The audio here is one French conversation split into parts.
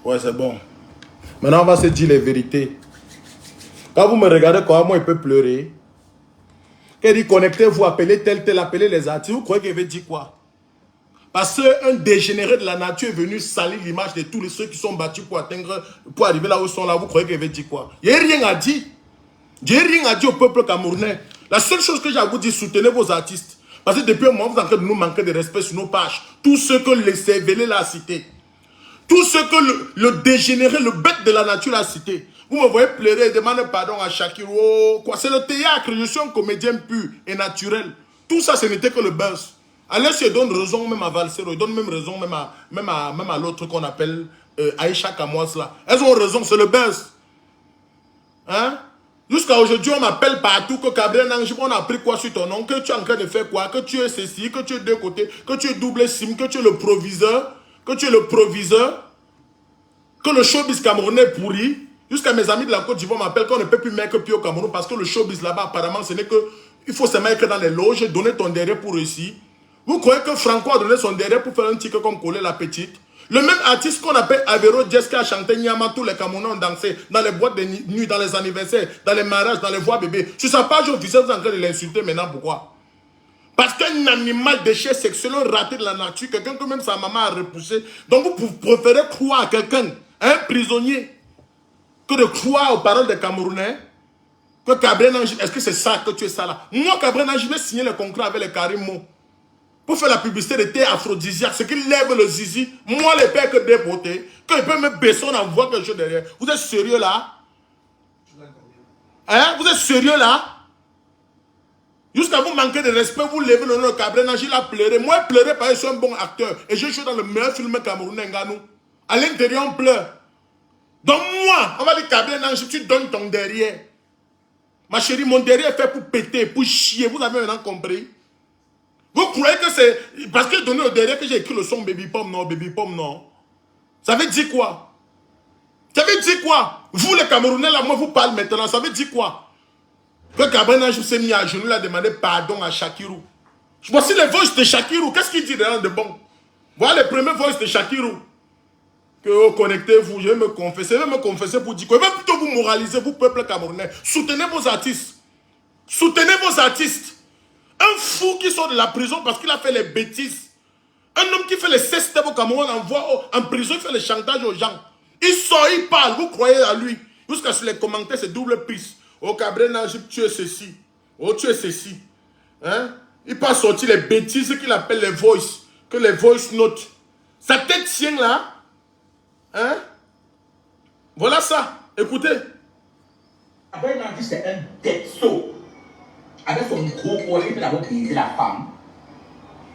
Ouais, c'est bon. Maintenant, on va se dire les vérités. Quand vous me regardez comment il peut pleurer, quand il dit connectez-vous, appelez tel, appelez les artistes, vous croyez qu'il veut dire quoi? Parce qu'un dégénéré de la nature est venu salir l'image de tous ceux qui sont battus pour arriver là où ils sont là. Vous croyez qu'il veut dire quoi? Il n'y a rien à dire. Il n'y a rien à dire au peuple camerounais. La seule chose que j'ai à vous dire, soutenez vos artistes. Parce que depuis un moment, vous êtes en train de nous manquer de respect sur nos pages. Tous ceux que le CVL l'a cité. Tout ce que le dégénéré, le bête de la nature a cité. Vous me voyez pleurer et demander pardon à Shakiro. Oh, quoi, c'est le théâtre. Je suis un comédien pur et naturel. Tout ça, ce n'était que le buzz. Alès, il donne raison même à Valsero. Il donne même raison même à l'autre qu'on appelle Aïcha Kamoas là. Elles ont raison, c'est le buzz. Hein? Jusqu'à aujourd'hui, on m'appelle partout que Gabriel Nangi, on a pris quoi sur ton nom? Que tu es en train de faire quoi? Que tu es ceci, que tu es de côté, que tu es double sim, que tu es le proviseur. Que tu es le proviseur, que le showbiz camerounais est pourri. Jusqu'à mes amis de la Côte d'Ivoire m'appellent qu'on ne peut plus mettre pied au Cameroun parce que le showbiz là-bas, apparemment, ce n'est que il faut se mettre dans les loges, donner ton derrière pour réussir. Vous croyez que Franco a donné son derrière pour faire un ticket comme Coller la Petite? Le même artiste qu'on appelle Avero Jess qui a chanté Nyama, tous les Camerounais ont dansé dans les boîtes de nuit, dans les anniversaires, dans les mariages, dans les voix bébés. Sur sa page officielle, vous êtes en train de l'insulter maintenant. Pourquoi? Parce qu'un animal déchet sexuel raté de la nature, quelqu'un que même sa maman a repoussé. Donc vous préférez croire à quelqu'un, un prisonnier, que de croire aux paroles des Camerounais. Que Gabriel Nangi, est-ce que c'est ça que tu es ça là? Moi, Gabriel Nangi, je vais signer le contrat avec les Karimo pour faire la publicité de thé aphrodisiaque, ce qui lève le zizi. Moi, les pères que des beautés, que je peux me baisser, on envoie quelque chose derrière. Vous êtes sérieux là? Hein? Vous êtes sérieux là? Jusqu'à vous manquer de respect, vous levez le nom de Gabriel Nangi, il a pleuré. Moi, je pleurais parce que je suis un bon acteur. Et je suis dans le meilleur film camerounais, Nganou. À l'intérieur, on pleure. Donc moi, on va dire Gabriel Nangi, tu donnes ton derrière. Ma chérie, mon derrière est fait pour péter, pour chier. Vous avez maintenant compris? Vous croyez que c'est parce que donné au derrière que j'ai écrit le son Baby Pom, non, Baby Pom, non. Ça veut dire quoi? Ça veut dire quoi? Vous, les Camerounais, là, moi, vous parlez maintenant. Ça veut dire quoi? Que Gabriel Nangi s'est mis à genoux, il a demandé pardon à Shakirou. Voici les voices de Shakirou. Qu'est-ce qu'il dit derrière de bon? Voilà les premières voices de Shakirou. Que oh, connectez-vous, je vais me confesser. Je vais me confesser pour dire quoi? Je vais plutôt vous moraliser, vous, peuple camerounais. Soutenez vos artistes. Soutenez vos artistes. Un fou qui sort de la prison parce qu'il a fait les bêtises. Un homme qui fait les cestes au Cameroun, envoie en prison, il fait le chantage aux gens. Il sort, il parle, vous croyez à lui. Jusqu'à sur les commentaires, c'est double piste. Oh, Gabriel Nangi, tu es ceci. Oh, tu es ceci. Hein? Il peut sortir les bêtises qu'il appelle les voice. Que les voice notes. Sa tête tient là. Hein? Voilà ça. Écoutez. Gabriel Nangi, c'est un detso. Avec son gros collier, il peut d'abord baiser la femme.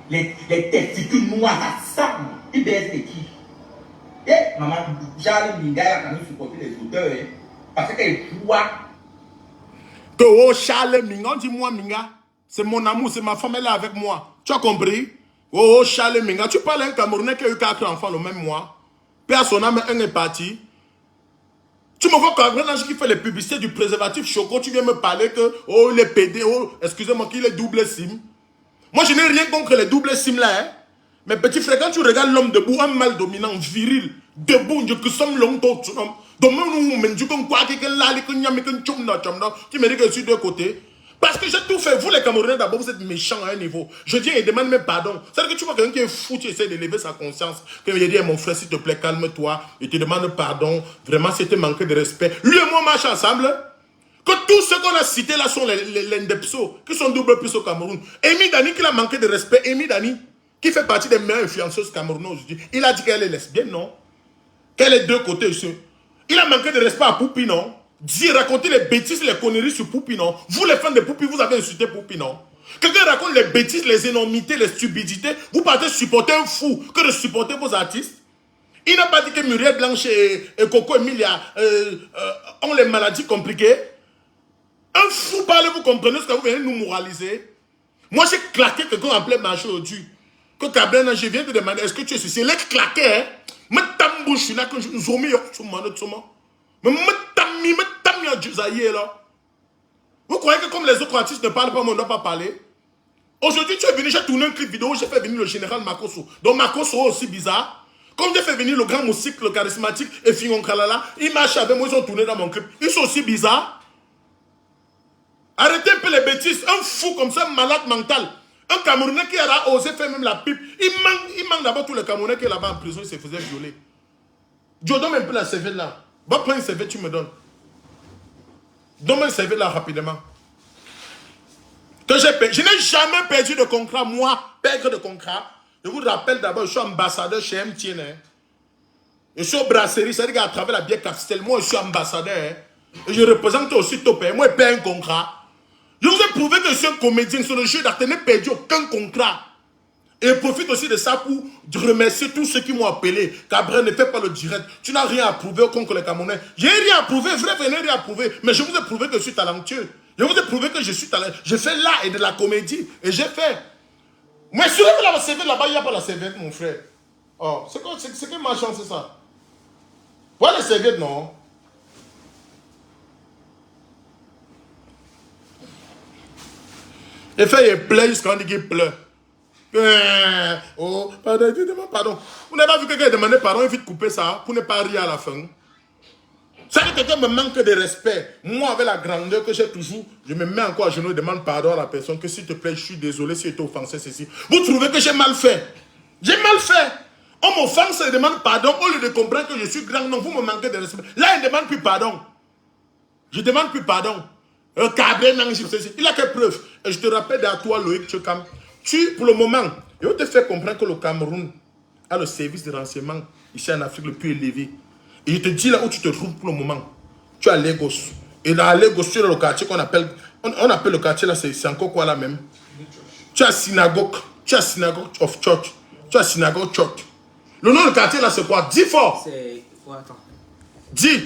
Les testicules noirs, ça sang. Il baise les qui? Eh, maman, Charles Minga a quand même supporté les auteurs. Hein? Parce qu'elle croit. Que oh Charles Minga, dis-moi Minga, c'est mon amour, c'est ma femme, elle est avec moi. Tu as compris? Oh Charles Minga, tu parles à un Camerounais qui a eu 4 enfants le même mois. Puis à son âme, un est parti. Tu me vois Gabriel Nangi qui fait les publicités du préservatif Choco, tu viens me parler que oh il est pédé, oh excusez-moi qu'il est double sim. Moi je n'ai rien contre les double sim là. Hein? Mais petit frère, quand tu regardes l'homme debout, un mâle dominant, viril, debout, je que somme longtemps, tu vois. Donc, même tu comme quoi, tu me dis que je suis de côté. Parce que j'ai tout fait. Vous, les Camerounais, d'abord, vous êtes méchants à un niveau. Je dis et demande même pardon. C'est-à-dire que tu vois quelqu'un qui est fou, tu essaies d'élever sa conscience. Quand il dit, mon frère, s'il te plaît, calme-toi. Il te demande pardon. Vraiment, c'était manqué de respect. Lui et moi, on marche ensemble. Que tous ceux qu'on a cités là sont les Ndepso, qui sont double plus au Cameroun. Amy Dani, qui a manqué de respect. Amy Dani, qui fait partie des meilleures influenceuses camerounaises aujourd'hui. Il a dit qu'elle est lesbienne, non? Qu'elle est deux côtés ici. Il a manqué de respect à Poupi, non? Dire, raconter les bêtises, les conneries sur Poupi, non? Vous, les fans de Poupi, vous avez insulté Poupi, non? Quelqu'un raconte les bêtises, les énormités, les stupidités. Vous partez supporter un fou que de supporter vos artistes. Il n'a pas dit que Muriel Blanche et Coco Emilia ont les maladies compliquées. Un fou parle, vous comprenez ce que vous venez nous moraliser? Moi, j'ai claqué quelqu'un en plein marché aujourd'hui. Que Gabriel Nangi vient te demander, est-ce que tu es ceci? Il est claqué, hein? Mais tambouche là, que je zoomé, mais vous croyez que comme les autres artistes ne parlent pas, on ne doit pas parler? Aujourd'hui, tu es venu, j'ai tourné un clip vidéo, j'ai fait venir le général Makosso. Donc Makosso est aussi bizarre. Comme j'ai fait venir le grand moustique, le charismatique et Fingon Kalala, ils marchent avec moi, ils ont tourné dans mon clip. Ils sont aussi bizarres. Arrêtez un peu les bêtises. Un fou comme ça, malade mental. Un Camerounais qui a osé faire même la pipe. Il manque d'abord tous les Camerounais qui est là-bas en prison, ils se faisaient violer. Joe, donne un peu la CV là. Va prendre une CV, tu me donnes. Donne-moi une CV là rapidement. Que je n'ai jamais perdu de contrat, moi, perdre de contrat. Je vous rappelle d'abord, je suis ambassadeur chez MTN. Hein. Je suis au brasserie, c'est-à-dire qu'à travers la bière Castel, moi je suis ambassadeur. Hein. Et je représente aussi Topé. Moi je paie un contrat. Je vous ai prouvé que je suis un comédien sur le jeu d'acteur, je n'ai perdu aucun contrat. Et je profite aussi de ça pour remercier tous ceux qui m'ont appelé. Cabrel, ne fais pas le direct. Tu n'as rien à prouver contre les Camerounais. J'ai rien à prouver, vrai, je n'ai rien à prouver. Mais je vous ai prouvé que je suis talentueux. Je vous ai prouvé que je suis talentueux. Je fais là et de la comédie. Et j'ai fait. Mais sur la CV là-bas, il n'y a pas la serviette, mon frère. Oh, c'est quelle ma chance, c'est ça? Voilà la serviette, non? Et fait, il pleure jusqu'à dit qu'il pleure. Oh, pardon. Vous n'avez pas vu quelqu'un demander pardon, il faut couper ça pour ne pas rire à la fin. Ça que quelqu'un me manque de respect. Moi, avec la grandeur que j'ai toujours, je me mets encore à genoux et demande pardon à la personne que s'il te plaît, je suis désolé si j'ai été offensé, ceci. Vous trouvez que j'ai mal fait? J'ai mal fait. On m'offense et demande pardon. Au lieu de comprendre que je suis grand, non, vous me manquez de respect. Là, il ne demande plus pardon. Je ne demande plus pardon. Cabré, il a quelle preuve? Et je te rappelle à toi, Loïc Tchekam. Pour le moment, je te fais comprendre que le Cameroun a le service de renseignement ici en Afrique le plus élevé. Et je te dis là où tu te trouves pour le moment. Tu es à Lagos. Et là, à Lagos, tu es dans le quartier qu'on appelle... On appelle le quartier là, c'est encore quoi là même? Tu as synagogue. Tu as synagogue of church. Tu as synagogue church. Le nom du quartier là, c'est quoi? Dis fort. C'est... Attends. Dis.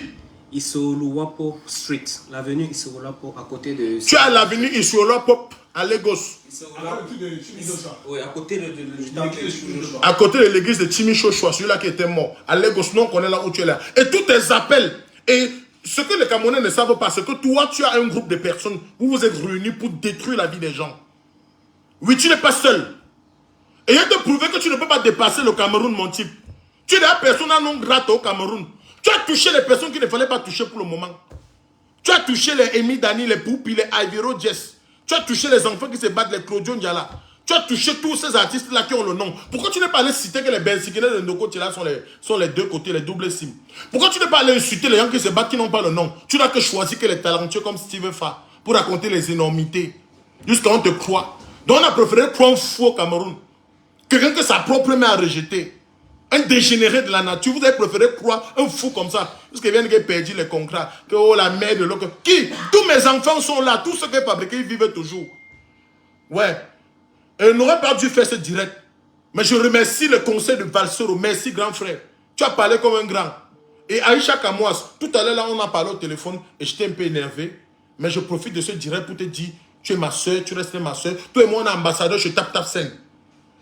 Isoluwapo Street. L'avenue Isoluwapo à côté de... Tu as l'avenue Isoluwapo à Lagos. Oui, à côté de à côté de l'église de Timichochoa, celui-là qui était mort. À Lagos, nous on connaît là où tu es là. Et tous tes appels. Et ce que les Camerounais ne savent pas, c'est que toi, tu as un groupe de personnes. Vous vous êtes réunis pour détruire la vie des gens. Oui, tu n'es pas seul. Et je te prouver que tu ne peux pas dépasser le Cameroun, mon type. Tu es la personne non grate au Cameroun. Tu as touché les personnes qu'il ne fallait pas toucher pour le moment. Tu as touché les Emi Dani, les Poupi, les Ivero Jess. Tu as touché les enfants qui se battent, les Claudio Ndiala. Tu as touché tous ces artistes-là qui ont le nom. Pourquoi tu n'es pas allé citer que les Bensikine de Ndoko Tchela sont les deux côtés, les doubles cimes? Pourquoi tu n'es pas allé insulter les gens qui se battent, qui n'ont pas le nom? Tu n'as que choisi que les talentueux comme Steve Fa pour raconter les énormités. Jusqu'à on te croit. Donc on a préféré croire un fou au Cameroun. Quelqu'un que sa propre mère a rejeté. Un dégénéré de la nature. Vous avez préféré croire un fou comme ça. Parce qu'il vient de perdre les contrats. Que oh, la mère de l'autre. Qui? Tous mes enfants sont là. Tous ceux qui sont fabriqués, ils vivent toujours. Ouais. Et on n'aurait pas dû faire ce direct. Mais je remercie le conseil de Valsero. Merci, grand frère. Tu as parlé comme un grand. Et Aïcha Kamouas, tout à l'heure, là, on a parlé au téléphone. Et j'étais un peu énervé. Mais je profite de ce direct pour te dire, tu es ma soeur, tu restes ma soeur. Toi et moi, on est ambassadeur chez Tap Tap Sen.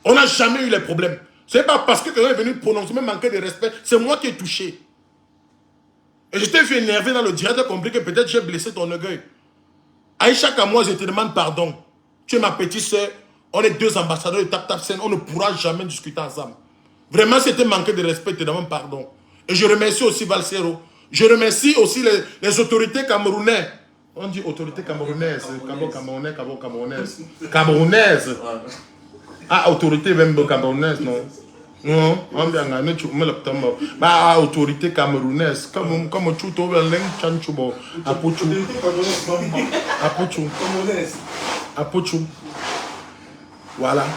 On n'a jamais eu les problèmes. Ce n'est pas parce que quelqu'un est venu prononcer, même manquer de respect. C'est moi qui ai touché. Et je t'ai vu énervé dans le direct. Tu as compris que peut-être j'ai blessé ton orgueil. Aïcha Kamouas, je te demande pardon. Tu es ma petite soeur. On est deux ambassadeurs de Tap Tap Sen. On ne pourra jamais discuter ensemble. Vraiment, c'était manquer de respect. Je te demande pardon. Et je remercie aussi Valsero. Je remercie aussi les autorités camerounaises. On dit autorités camerounaises. Camerounaises. Ah, autorité même camerounaise, non? Non, on vient gagner, tu me le temps. Bah, autorité camerounaise. Comme tu te vois, l'un Apochou. Voilà.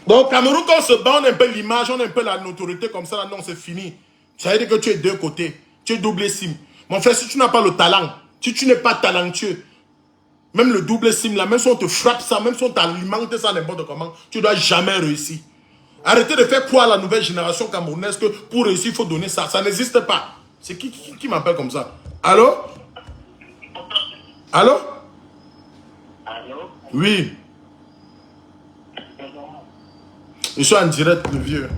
Donc, Cameroun, quand on se bat, on a un peu l'image, on a un peu la notoriété comme ça, là, non, c'est fini. Ça veut dire que tu es deux côtés. Tu es double sim. Mon frère, si tu n'as pas le talent, si tu n'es pas talentueux, même le double sim, là, même si on te frappe ça, même si on t'alimente ça n'importe comment, tu ne dois jamais réussir. Arrêtez de faire croire à la nouvelle génération camerounaise que pour réussir, il faut donner ça. Ça n'existe pas. C'est qui m'appelle comme ça? Allô? Allô? Allô? Oui. Je suis en direct, le vieux.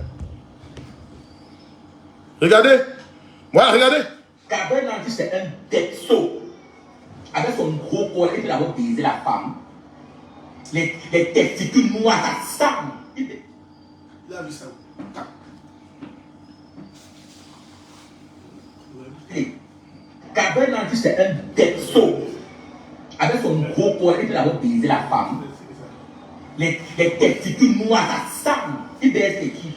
Regardez. Voilà, regardez. Gabriel Nancy, c'est un bête-saut. Avec son gros corps, il peut avoir baisé la femme. Les testicules noires, ça sang. Il a vu ça. Gabriel Nanty, c'est un desso. Avec son gros corps, il peut avoir baisé la femme. Les testicules noirs, ça sang. Il baise les qui?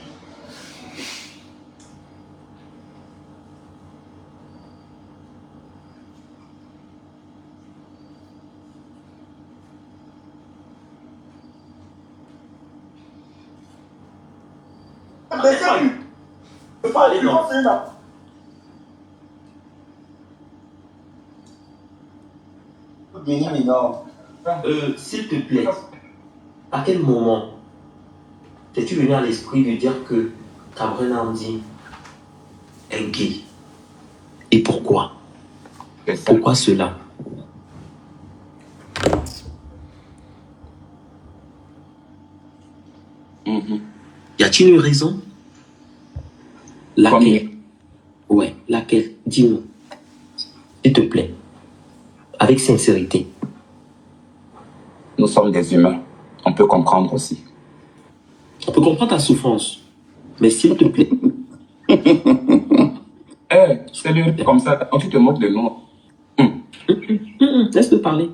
S'il te plaît, à quel moment t'es-tu venu à l'esprit de dire que Gabriel Nanty est gay? Et pourquoi? Pourquoi cela? Y a-t-il une raison? Laquelle? Ouais, laquelle? Dis-nous. S'il te plaît. Avec sincérité. Nous sommes des humains. On peut comprendre aussi. On peut comprendre ta souffrance. Mais s'il te plaît. C'est le comme ça. On te moque de nous. Laisse-le parler.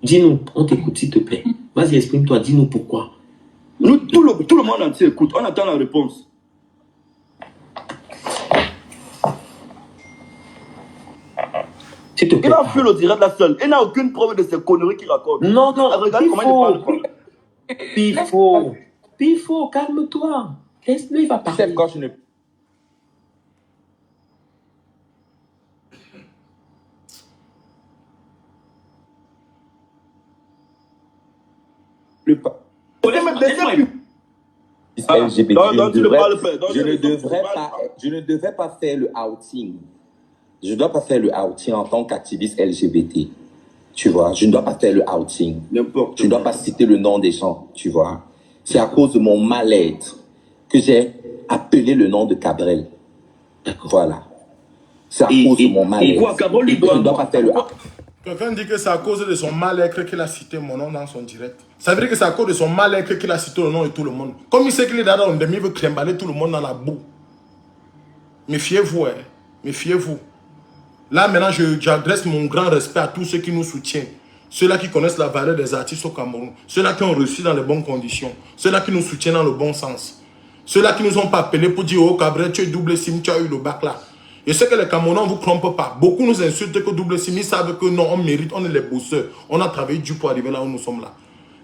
Dis-nous, on t'écoute s'il te plaît. Vas-y, exprime-toi, dis-nous pourquoi. Nous, tout le monde entier écoute, on attend la réponse. S'il te plaît. Il a fait le direct là seul. Il n'a aucune preuve de ces conneries qu'il raconte. Non, regarde comment il parle. Pifo, calme-toi. Laisse-le, il va parler. Quand je ne... Plus pas. LGBT, je ne devrais pas faire le outing. Je ne dois pas faire le outing en tant qu'activiste LGBT. Tu vois, je ne dois pas faire le outing. Je ne dois pas citer le nom des gens, tu vois. C'est à cause de mon mal-être que j'ai appelé le nom de Cabrel. Voilà. C'est à cause de mon mal-être. Je ne dois pas faire le outing. Quelqu'un dit que c'est à cause de son mal-être qu'il a cité mon nom dans son direct. Ça veut dire que c'est à cause de son mal-être qu'il a cité le nom de tout le monde. Comme il sait qu'il est dans un demi, il veut crimballer tout le monde dans la boue. Méfiez-vous, hein. Méfiez-vous. Là, maintenant, j'adresse mon grand respect à tous ceux qui nous soutiennent. Ceux-là qui connaissent la valeur des artistes au Cameroun. Ceux-là qui ont reçu dans les bonnes conditions. Ceux-là qui nous soutiennent dans le bon sens. Ceux-là qui nous ont pas appelés pour dire « Oh, Cabrel, tu es double sim, tu as eu le bac là. » Je sais que les Camerounais ne vous trompent pas. Beaucoup nous insultent que double sim, ils savent que non, on mérite, on est les bosseurs. On a travaillé dur pour arriver là où nous sommes là.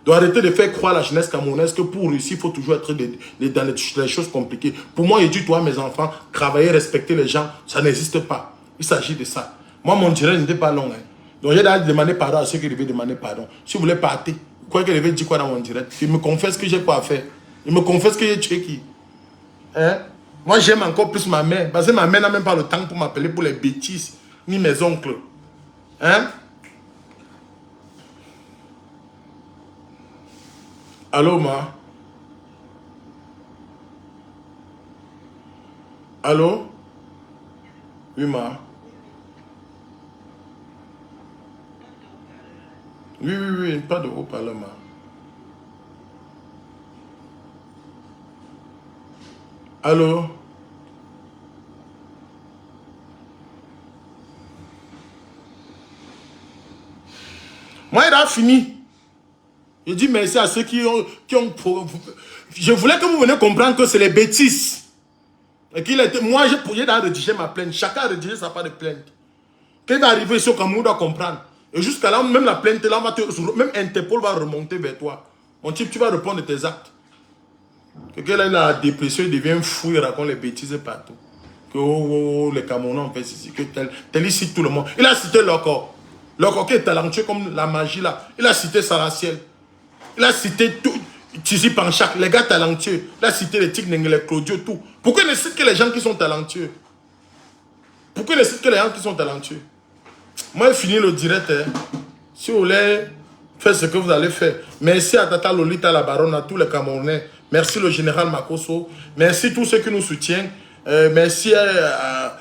Donc arrêtez de faire croire à la jeunesse camerounaise que pour réussir, il faut toujours être dans les choses compliquées. Pour moi, je dis, toi, mes enfants, travailler, respecter les gens, ça n'existe pas. Il s'agit de ça. Moi, mon direct n'était pas long. Hein. Donc j'ai d'ailleurs demandé pardon à ceux qui devaient demander pardon. Si vous voulez partir, quoi que je vais dire quoi dans mon direct, il me confesse que j'ai pas à faire. Il me confesse que j'ai tué qui. Hein? Moi, j'aime encore plus ma mère. Parce que ma mère n'a même pas le temps pour m'appeler pour les bêtises. Ni mes oncles. Hein? Allô, ma? Allô? Oui, ma? Oui, pas de haut-parleur, ma. Allô? Moi, il a fini. Je dis merci à ceux qui ont... Je voulais que vous veniez comprendre que c'est les bêtises. Et qu'il était... Moi, j'ai rédigé ma plainte. Chacun a rédigé sa part de plainte. Quand il va arriver ici au Cameroun, on doit comprendre. Et jusqu'à là, même la plainte, là, même Interpol va remonter vers toi. Mon type, tu vas répondre de tes actes. Quelqu'un là, il a la dépression, il devient fou, il raconte les bêtises partout. Que les Camerounais ont fait ceci, que tel il cite tout le monde. Il a cité Loko. Loko qui est talentueux comme la magie là. Il a cité Saraciel. Il a cité tout. Tizi Panchak, les gars talentueux. Il a cité les Tic Nengele, Claudio, tout. Pourquoi il ne cite que les gens qui sont talentueux? Pourquoi il ne cite que les gens qui sont talentueux? Moi, je finis le direct. Hein. Si vous voulez faire ce que vous allez faire. Merci à Tata Lolita, la baronne, à tous les Camerounais. Merci le général Makoso. Merci tous ceux qui nous soutiennent. Merci à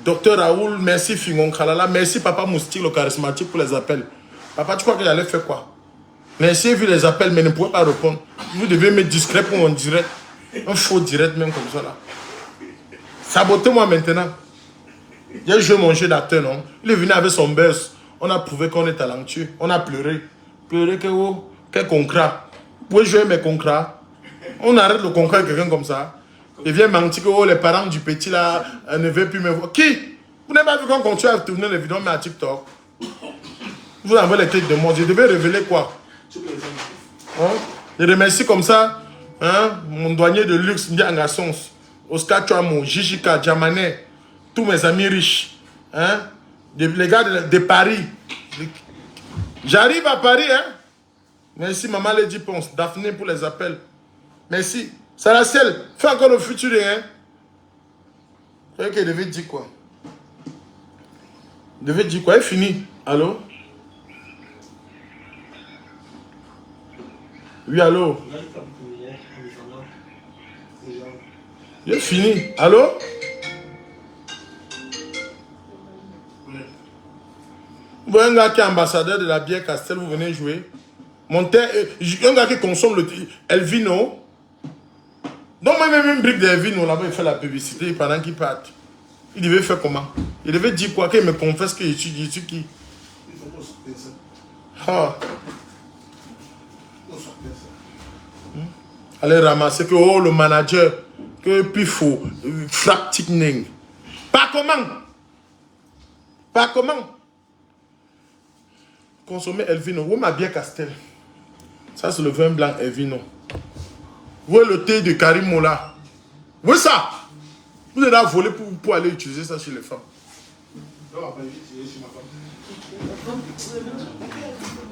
Docteur Raoul. Merci Fingon Khalala. Merci Papa Moustique, le charismatique, pour les appels. Papa, tu crois que j'allais faire quoi? Merci, j'ai vu les appels, mais ne pouvez pas répondre. Vous devez mettre discret pour mon direct. Un faux direct même comme ça là. Sabotez-moi maintenant. J'ai joué mon jeu d'acteur, non? Il est venu avec son buzz. On a prouvé qu'on est talentueux. On a pleuré. Pleuré que oh, quel concret. Vous pouvez jouer mes concrets. On arrête le concret avec quelqu'un comme ça. Il vient mentir que oh, les parents du petit là ne veulent plus me voir. Qui? Vous n'avez pas vu qu'on continue à tourner les vidéos mais à TikTok? Vous avez les têtes de moi. Je devais révéler quoi? Hein? Je remercie comme ça hein? Mon douanier de luxe, Ndiangasons, Oscar Chouamou, Jijika, Djamané, tous mes amis riches. Hein? Les gars de Paris. J'arrive à Paris. Hein? Merci maman Lady Ponce, Daphné pour les appels. Merci. Saracel, fais encore le futur. Hein? Vous voyez qu'il devait dire quoi? Il devait dire quoi? Il est fini. Allô? Oui, allô? Il est fini. Allô? Vous voyez un gars qui est ambassadeur de la bière Castel, vous venez jouer. Un gars qui consomme le Elvino. Donc moi même une brique d'Elvino là-bas, il fait la publicité pendant qu'il parte. Il devait faire comment? Il devait dire quoi? Qu'il me confesse qu'il étudie qui? Ah. Allez ramasser que oh le manager que puis faut frappe tigning. Pas comment? Pas comment? Consommer Elvino. Où ma bière Castel? Ça c'est le vin blanc Elvino. Où est le thé de Karimo là? Où est ça? Vous êtes à voler pour aller utiliser ça chez les femmes. Vous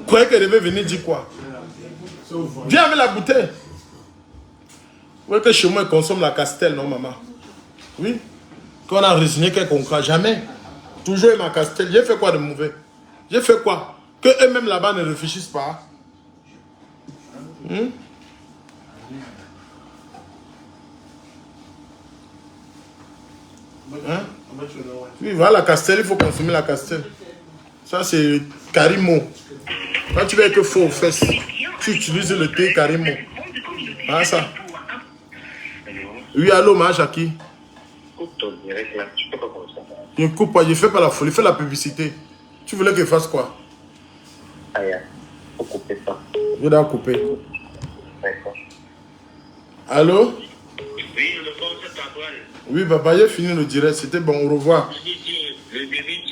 croyez qu'elle devait venir dire quoi? Viens avec la bouteille. Vous voyez que chez moi, ils consomment la Castel, non, maman? Oui. Quand on a résigné quelqu'un qu'on croit, jamais. Toujours ma Castel. J'ai fait quoi de mauvais? J'ai fait quoi? Que eux-mêmes là-bas ne réfléchissent pas. Hein? Oui, voilà, la Castel, il faut consommer la Castel. Ça, c'est Karimo. Quand tu veux être faux aux fesses, tu utilises le thé Karimo. Ah, ça. Oui, allô, ma Jackie. Coupe ton direct là, tu peux pas comme ça. Je ne coupe pas, je ne fais pas la folie, je fais la publicité. Tu voulais que je fasse quoi? Aïe, faut couper ça. Je dois couper. D'accord. Allô? Oui, le bon, c'est Antoine. Oui, papa, j'ai fini le direct, c'était bon, au revoir. Le débit,